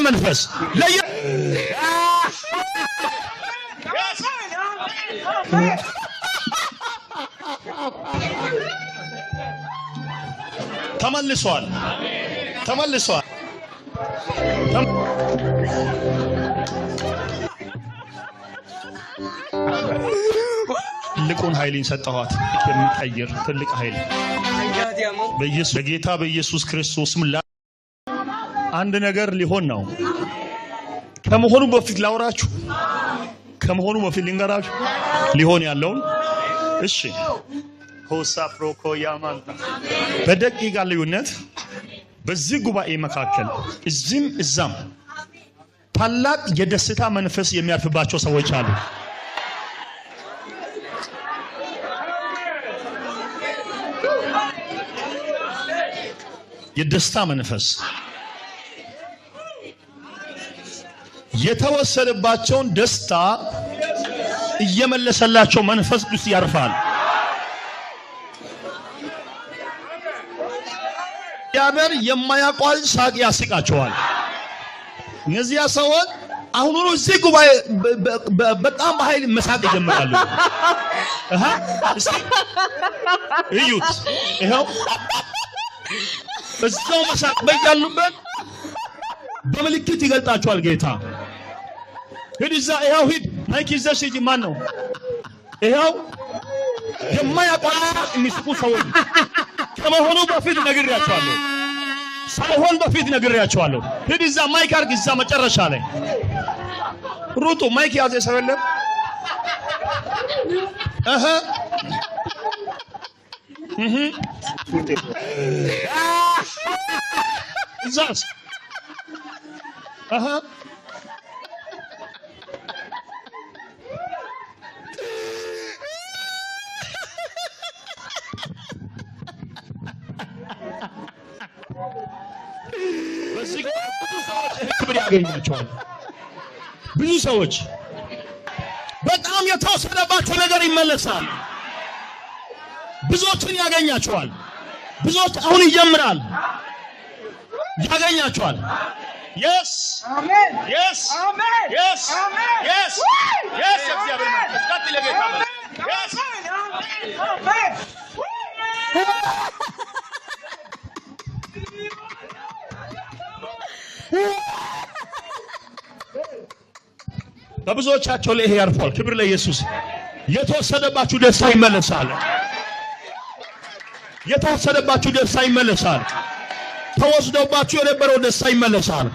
መንፈስ ተመልሷል ትልቁን ኃይልን ሰጠኋት የሚቀይር ትልቅ ኃይል በጌታ በኢየሱስ ክርስቶስም አንድ ነገር ሊሆን ነው። ከመሆኑ በፊት ላውራችሁ፣ ከመሆኑ በፊት ልንገራችሁ ሊሆን ያለውን። እሺ ሆሳ ፕሮኮ ያማንታ በደቂቃ ልዩነት በዚህ ጉባኤ መካከል እዚህም እዛም ታላቅ የደስታ መንፈስ የሚያርፍባቸው ሰዎች አሉ። የደስታ መንፈስ የተወሰደባቸውን ደስታ እየመለሰላቸው መንፈስ ቅዱስ ያርፋል። ያበር የማያቋርጥ ሳቅ ያስቃቸዋል። እነዚያ ሰዎች አሁን እዚህ ጉባኤ በጣም በኃይል መሳቅ ይጀምራሉ። እዩት፣ ይኸው እዛው መሳቅ በያሉበት በምልክት ይገልጣቸዋል ጌታ። ሂድ እዛ፣ ይኸው ሂድ፣ ማይክ ይዘሽ ሂጂ። ማን ነው ይኸው የማያቋርጥ የሚስቁ ሰዎች? ከመሆኑ በፊት ነግሬያቸዋለሁ፣ ሳይሆን በፊት ነግሬያቸዋለሁ። ሂድ እዛ ማይክ አድርግ፣ እዛ መጨረሻ ላይ ሩጡ። ማይክ ያዘ ሰው የለም? እዛስ በዚህ ክብር ያገኛቸዋል። ብዙ ሰዎች በጣም የተወሰደባቸው ነገር ይመለሳል። ብዙዎችን ያገኛቸዋል። ብዙዎች አሁን ይጀምራል፣ ያገኛቸዋል። yes amen yes amen yes yes yes እግዚአብሔር መንፈስ ቀጥል ለጌታ yes amen በብዙዎቻቸው ላይ ይሄ ያርፋል። ክብር ለኢየሱስ። የተወሰደባችሁ ደስታ ይመለሳል። የተወሰደባችሁ ደስታ ይመለሳል። ተወስዶባችሁ የነበረው ደስታ ይመለሳል።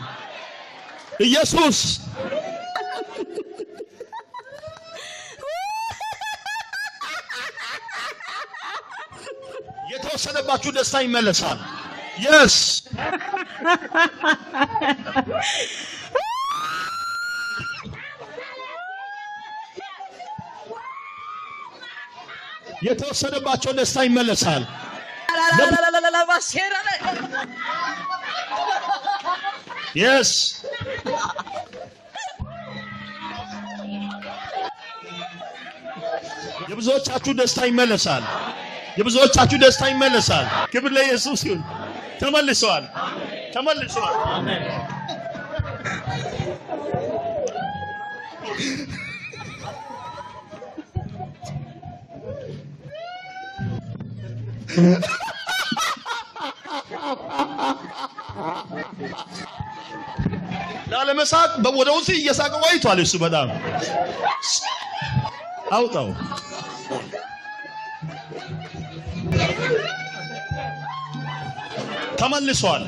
ኢየሱስ የተወሰደባችሁ ደስታ ይመለሳል። yes የተወሰደባቸው ደስታ ይመለሳል። yes የብዙዎቻችሁ ደስታ ይመለሳል። የብዙዎቻችሁ ደስታ ይመለሳል። ክብር ለኢየሱስ ይሁን። ተመልሰዋል፣ ተመልሰዋል። አሜን። ላለመሳቅ ወደ ውስጥ እየሳቀ ቆይቷል። እሱ በጣም አውጣው። ተመልሷል፣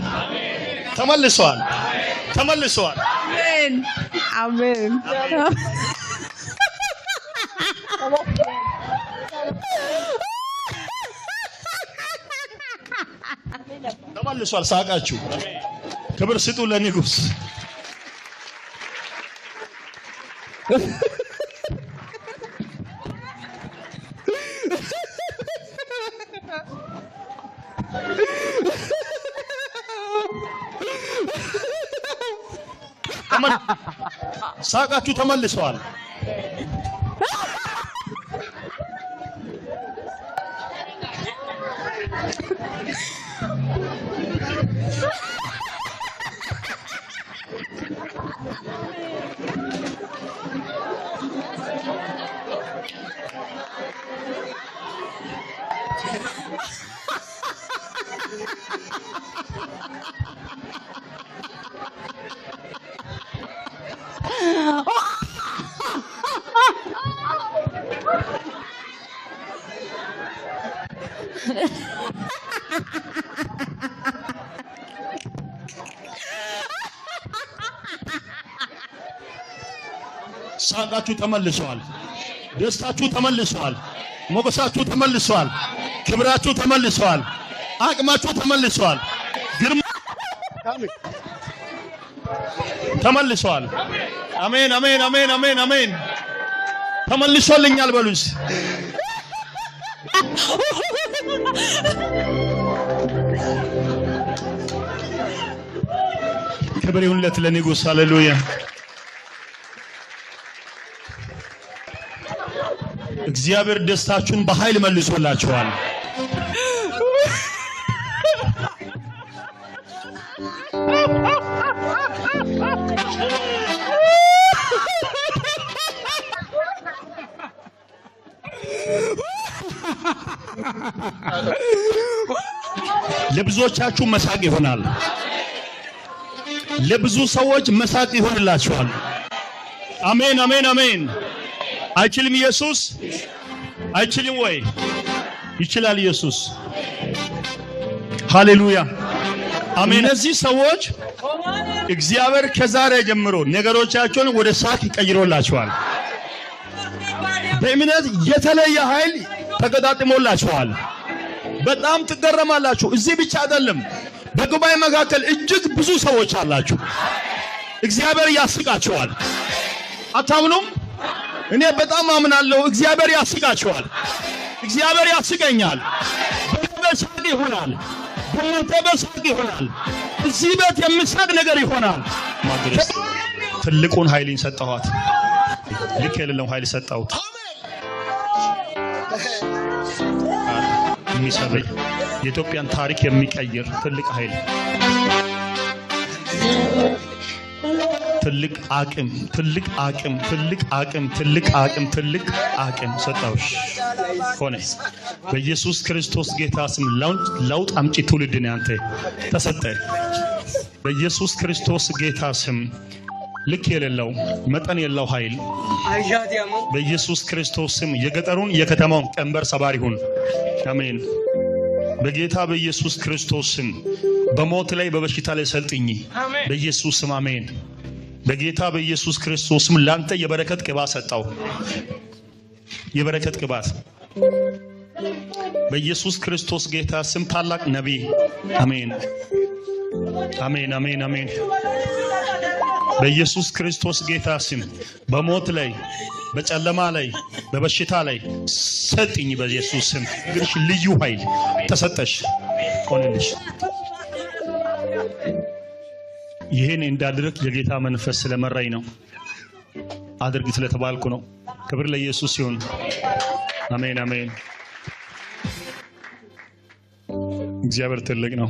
ተመልሷል፣ ተመልሷል። አሜን፣ አሜን። ተመልሷል። ሳቃችሁ። ክብር ስጡ ለንጉስ። ሳቃችሁ ተመልሰዋል። ሳቃችሁ ተመልሷል። ደስታችሁ ተመልሷል። ሞገሳችሁ ተመልሷል። ክብራችሁ ተመልሷል። አቅማችሁ ተመልሷል። ግርማ ተመልሷል። አሜን አሜን አሜን አሜን አሜን። ተመልሶልኛል በሉስ። ክብር ይሁንለት ለንጉሥ። ሃሌሉያ። እግዚአብሔር ደስታችሁን በኃይል መልሶላችኋል። ለብዙዎቻችሁ መሳቅ ይሆናል። ለብዙ ሰዎች መሳቅ ይሆንላችኋል። አሜን አሜን አሜን። አይችልም ኢየሱስ? አይችልም ወይ? ይችላል ኢየሱስ። ሃሌሉያ አሜን። እነዚህ ሰዎች እግዚአብሔር ከዛሬ ጀምሮ ነገሮቻቸውን ወደ ሳቅ ይቀይሮላቸዋል። በእምነት የተለየ ኃይል ተገጣጥሞላቸዋል። በጣም ትገረማላችሁ። እዚህ ብቻ አይደለም፣ በጉባኤ መካከል እጅግ ብዙ ሰዎች አላችሁ። እግዚአብሔር ያስቃቸዋል። አታምኑም? እኔ በጣም አምናለሁ። እግዚአብሔር ያስቃቸዋል። እግዚአብሔር ያስቀኛል። በሳቅ ይሆናል። በሳቅ ይሆናል። እዚህ ቤት የሚሳቅ ነገር ይሆናል። ማድረስ ትልቁን ኃይልን ሰጠኋት። ልክ የሌለው ኃይል ሰጠሁት። የሚሰበይ የኢትዮጵያን ታሪክ የሚቀይር ትልቅ ኃይል፣ ትልቅ አቅም፣ ትልቅ አቅም፣ ትልቅ አቅም፣ ትልቅ አቅም፣ ትልቅ አቅም ሰጣውሽ ሆነ። በኢየሱስ ክርስቶስ ጌታ ስም ለውጥ አምጪ ትውልድ ነህ አንተ። ተሰጠ በኢየሱስ ክርስቶስ ጌታ ስም። ልክ የሌለው መጠን የለው ኃይል በኢየሱስ ክርስቶስ ስም የገጠሩን የከተማውን ቀንበር ሰባሪ ሁን። አሜን። በጌታ በኢየሱስ ክርስቶስ ስም በሞት ላይ በበሽታ ላይ ሰልጥኝ በኢየሱስ ስም አሜን። በጌታ በኢየሱስ ክርስቶስ ስም ላንተ የበረከት ቅባት ሰጣው። የበረከት ቅባት በኢየሱስ ክርስቶስ ጌታ ስም ታላቅ ነቢይ አሜን አሜን አሜን አሜን። በኢየሱስ ክርስቶስ ጌታ ስም በሞት ላይ በጨለማ ላይ በበሽታ ላይ ሰጥኝ በኢየሱስ ስም። ግርሽ ልዩ ኃይል ተሰጠሽ ሆነልሽ። ይሄን እንዳድርግ የጌታ መንፈስ ስለመራኝ ነው። አድርግ ስለተባልኩ ነው። ክብር ለኢየሱስ ይሁን። አሜን አሜን። እግዚአብሔር ትልቅ ነው።